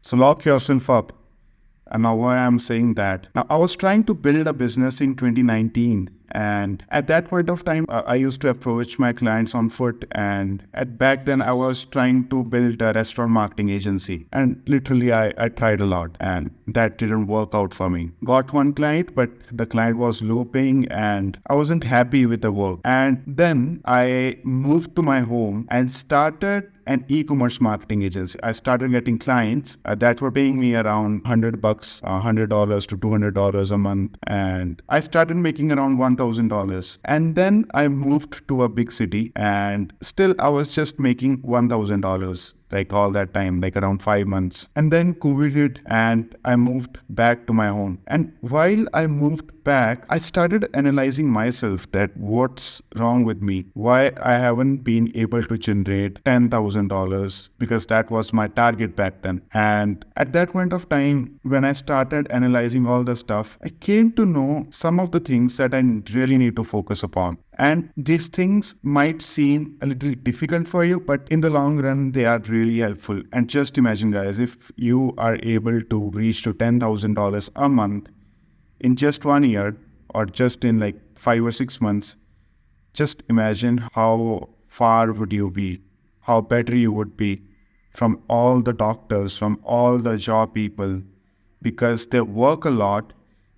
So lock yourself up. And now why I'm saying that. Now I was trying to build a business in 2019. And at that point of time, I used to approach my clients on foot. And at back then, I was trying to build a restaurant marketing agency. And literally, I tried a lot. And that didn't work out for me. Got one client, but the client was low paying and I wasn't happy with the work. And then I moved to my home and started an e-commerce marketing agency. I started getting clients that were paying me around $100, $100 to $200 a month. And I started making around $1,000. And then I moved to a big city and still I was just making $1,000 like all that time, like around 5 months. And then COVID hit and I moved back to my home. And while I moved back, I started analyzing myself that what's wrong with me, why I haven't been able to generate $10,000 because that was my target back then. And at that point of time, when I started analyzing all the stuff, I came to know some of the things that I really need to focus upon. And these things might seem a little difficult for you, but in the long run, they are really helpful. And just imagine, guys, if you are able to reach to $10,000 a month in just 1 year or just in like 5 or 6 months, just imagine how far would you be, how better you would be from all the doctors, from all the job people, because they work a lot.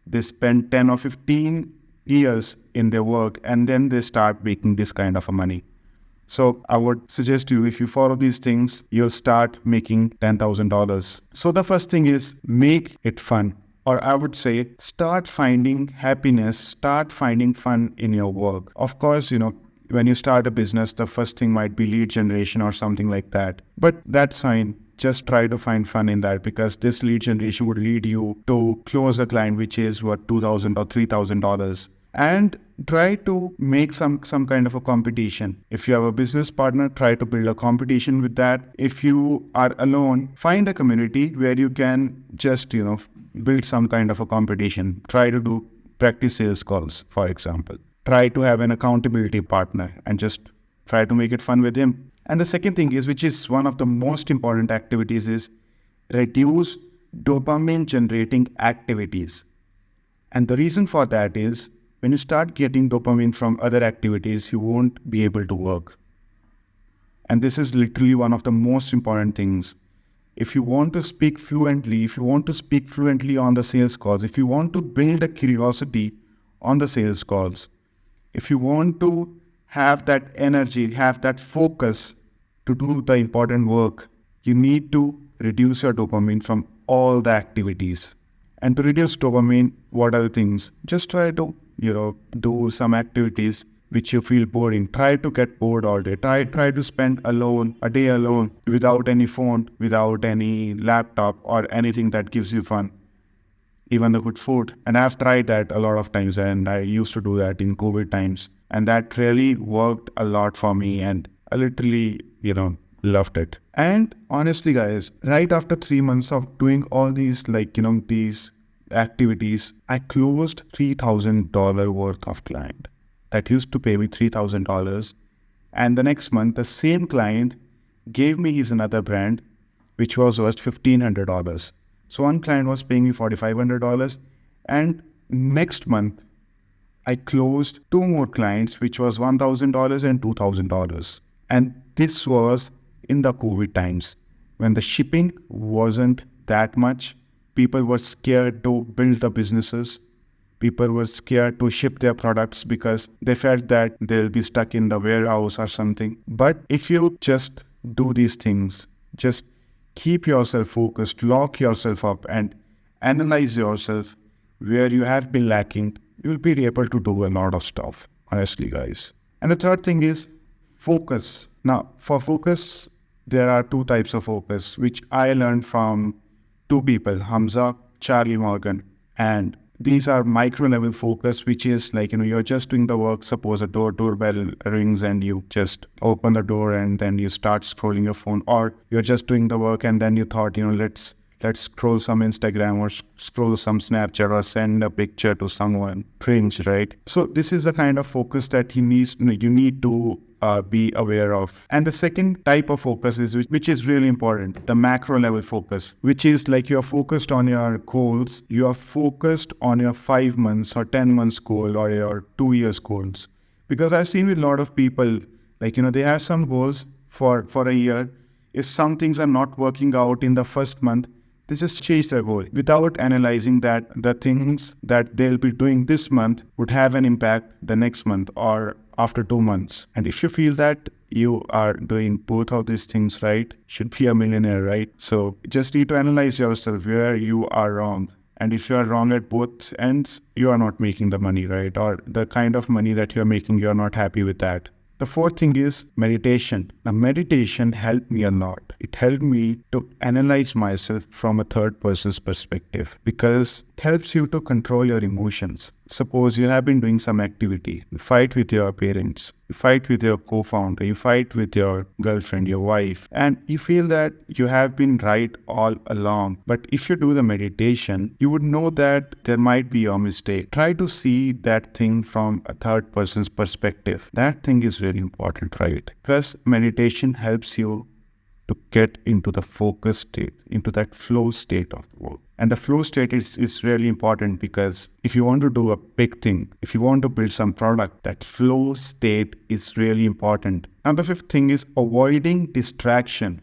They spend 10 or 15 years in their work and then they start making this kind of a money. So I would suggest you, if you follow these things, you'll start making $10,000. So the first thing is make it fun. Or I would say start finding happiness, start finding fun in your work. Of course, when you start a business, the first thing might be lead generation or something like that. But that's fine. Just try to find fun in that, because this lead generation would lead you to close a client, which is what, $2,000 or $3,000. And try to make some kind of a competition. If you have a business partner, try to build a competition with that. If you are alone, find a community where you can just, build some kind of a competition. Try to do practice sales calls, for example. Try to have an accountability partner and just try to make it fun with him. And the second thing is, which is one of the most important activities, is reduce dopamine generating activities. And the reason for that is, when you start getting dopamine from other activities, you won't be able to work. And this is literally one of the most important things. If you want to speak fluently, on the sales calls, if you want to build a curiosity on the sales calls, if you want to have that energy, have that focus to do the important work, you need to reduce your dopamine from all the activities. And to reduce dopamine, what are the things? Just try to, do some activities which you feel boring. Try to get bored all day. Try to spend a day alone, without any phone, without any laptop or anything that gives you fun. Even the good food. And I've tried that a lot of times, and I used to do that in COVID times. And that really worked a lot for me, and I literally, loved it. And honestly, guys, right after 3 months of doing all these, these activities, I closed $3,000 worth of client that used to pay me $3,000. And the next month, the same client gave me his another brand, which was worth $1,500. So one client was paying me $4,500. And next month, I closed 2 more clients, which was $1,000 and $2,000. And this was in the COVID times, when the shipping wasn't that much. People were scared to build the businesses. People were scared to ship their products because they felt that they'll be stuck in the warehouse or something. But if you just do these things, just keep yourself focused, lock yourself up and analyze yourself where you have been lacking, you'll be able to do a lot of stuff, honestly, guys. And the third thing is focus. Now, for focus, there are 2 types of focus, which I learned from 2 people, Hamza, Charlie Morgan. And these are micro level focus, which is like, you're just doing the work. Suppose a doorbell rings and you just open the door and then you start scrolling your phone, or you're just doing the work and then you thought, let's let's scroll some Instagram or scroll some Snapchat or send a picture to someone. Cringe, right? So this is the kind of focus that you need to be aware of. And the second type of focus is which is really important, the macro level focus, which is like you are focused on your goals, you are focused on your 5 months or 10 months goal or your 2 years goals. Because I've seen with a lot of people, like, they have some goals for a year. If some things are not working out in the first month, they just change their goal without analyzing that the things that they'll be doing this month would have an impact the next month or after 2 months. And if you feel that you are doing both of these things right, should be a millionaire, right? So just need to analyze yourself where you are wrong. And if you are wrong at both ends, you are not making the money, right? Or the kind of money that you're making, you're not happy with that. The fourth thing is meditation. Now, meditation helped me a lot. It helped me to analyze myself from a third person's perspective because it helps you to control your emotions. Suppose you have been doing some activity, you fight with your parents, you fight with your co-founder, you fight with your girlfriend, your wife, and you feel that you have been right all along. But if you do the meditation, you would know that there might be a mistake. Try to see that thing from a third person's perspective. That thing is really important, right? Plus, meditation helps you to get into the focus state, into that flow state of the work. And the flow state is really important because if you want to do a big thing, if you want to build some product, that flow state is really important. Now, the fifth thing is avoiding distraction.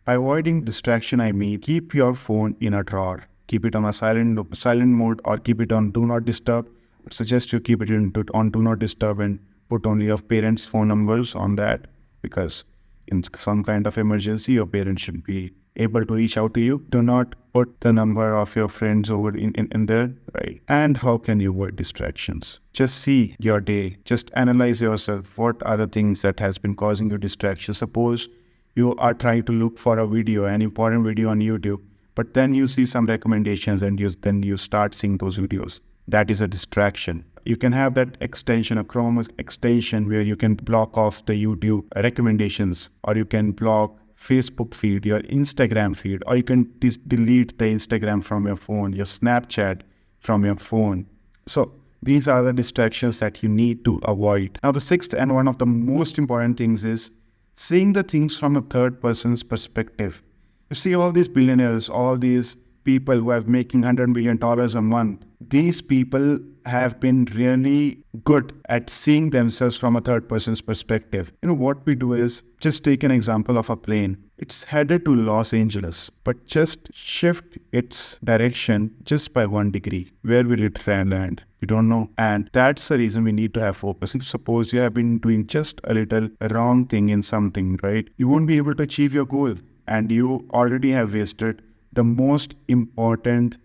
By avoiding distraction, I mean keep your phone in a drawer. Keep it on a silent mode or keep it on do not disturb. I suggest you keep it on do not disturb and put only your parents' phone numbers on that because in some kind of emergency, your parents should be able to reach out to you. Do not put the number of your friends over in there, right? And how can you avoid distractions? Just see your day. Just analyze yourself. What are the things that has been causing you distraction? Suppose you are trying to look for a video, an important video on YouTube, but then you see some recommendations and then you start seeing those videos. That is a distraction. You can have that extension, a Chrome extension where you can block off the YouTube recommendations, or you can block Facebook feed, your Instagram feed, or you can delete the Instagram from your phone, your Snapchat from your phone. So these are the distractions that you need to avoid. Now, the sixth and one of the most important things is seeing the things from a third person's perspective. You see all these billionaires, all these people who are making $100 million a month. These people have been really good at seeing themselves from a third person's perspective. What we do is just take an example of a plane. It's headed to Los Angeles, but just shift its direction just by 1 degree. Where will it land? You don't know. And that's the reason we need to have focus. If suppose you have been doing just a little wrong thing in something, right? You won't be able to achieve your goal and you already have wasted the most important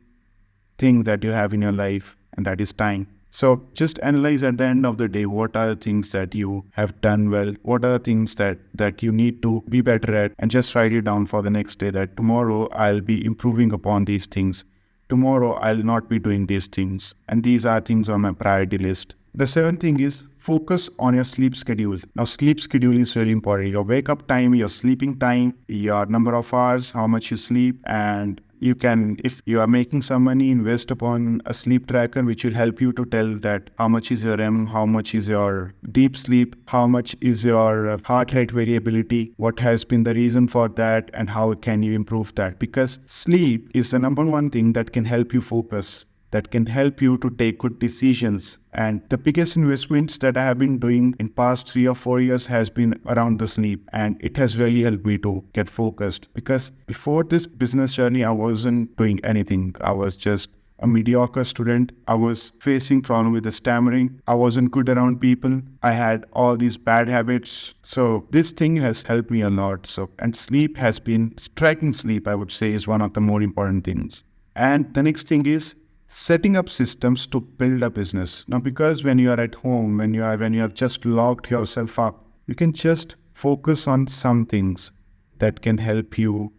thing that you have in your life, and that is time. So just analyze at the end of the day, what are the things that you have done well? What are the things that you need to be better at? And just write it down for the next day that tomorrow I'll be improving upon these things. Tomorrow I'll not be doing these things. And these are things on my priority list. The seventh thing is focus on your sleep schedule. Now, sleep schedule is really important. Your wake up time, your sleeping time, your number of hours, how much you sleep, and you can, if you are making some money, invest upon a sleep tracker, which will help you to tell that how much is your REM, how much is your deep sleep, how much is your heart rate variability, what has been the reason for that, and how can you improve that. Because sleep is the number one thing that can help you focus, that can help you to take good decisions. And the biggest investments that I have been doing in past 3 or 4 years has been around the sleep. And it has really helped me to get focused. Because before this business journey, I wasn't doing anything. I was just a mediocre student. I was facing problem with the stammering. I wasn't good around people. I had all these bad habits. So this thing has helped me a lot. And sleep has been, striking sleep, I would say, is one of the more important things. And the next thing is setting up systems to build a business. Now, because when you are at home, when you have just locked yourself up, you can just focus on some things that can help you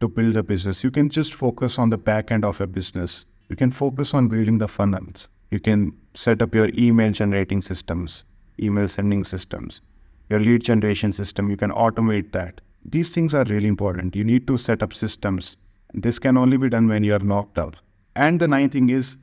to build a business. You can just focus on the back end of a business. You can focus on building the funnels. You can set up your email generating systems, email sending systems, your lead generation system. You can automate that. These things are really important. You need to set up systems This can only be done when you are locked up. And the ninth thing is,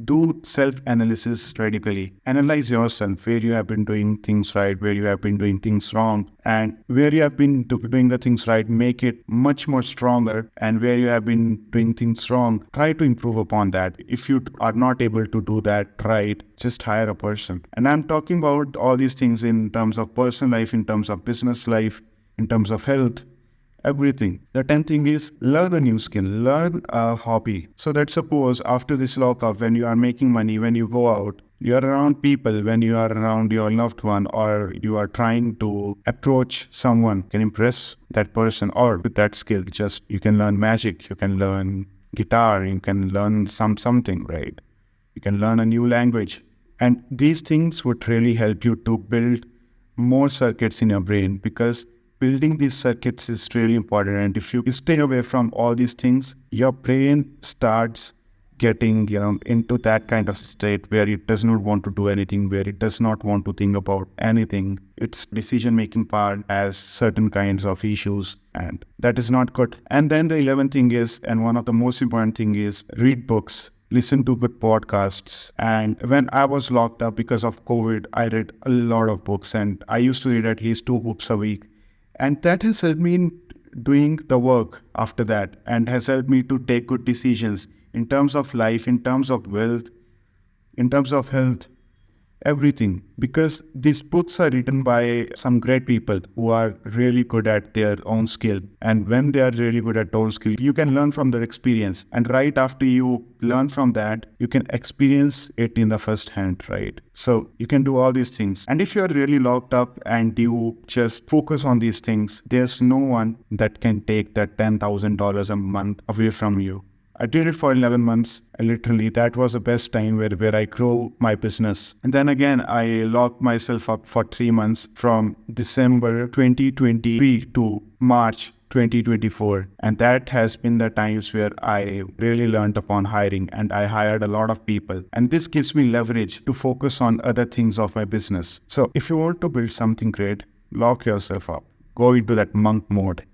do self-analysis radically. Analyze yourself, where you have been doing things right, where you have been doing things wrong, and where you have been doing the things right, make it much more stronger. And where you have been doing things wrong, try to improve upon that. If you are not able to do that right, just hire a person. And I'm talking about all these things in terms of personal life, in terms of business life, in terms of health, everything. The 10th thing is, learn a new skill, learn a hobby. So that suppose after this lockup, when you are making money, when you go out, you are around people, when you are around your loved one, or you are trying to approach someone, can impress that person, or with that skill, just you can learn magic, you can learn guitar, you can learn something, right? You can learn a new language. And these things would really help you to build more circuits in your brain, because building these circuits is really important. And if you stay away from all these things, your brain starts getting into that kind of state where it does not want to do anything, where it does not want to think about anything. Its decision-making part has certain kinds of issues, and that is not good. And then the 11th thing is, and one of the most important thing is, read books. Listen to good podcasts. And when I was locked up because of COVID, I read a lot of books, and I used to read at least 2 books a week. And that has helped me in doing the work after that, and has helped me to take good decisions in terms of life, in terms of wealth, in terms of health, everything. Because these books are written by some great people who are really good at their own skill. And when they are really good at their own skill, you can learn from their experience. And right after you learn from that, you can experience it in the first hand, right? So you can do all these things. And if you're really locked up and you just focus on these things, there's no one that can take that $10,000 a month away from you. I did it for 11 months. Literally, that was the best time where I grew my business. And then again, I locked myself up for 3 months, from December 2023 to March 2024. And that has been the times where I really learned upon hiring, and I hired a lot of people. And this gives me leverage to focus on other things of my business. So if you want to build something great, lock yourself up. Go into that monk mode.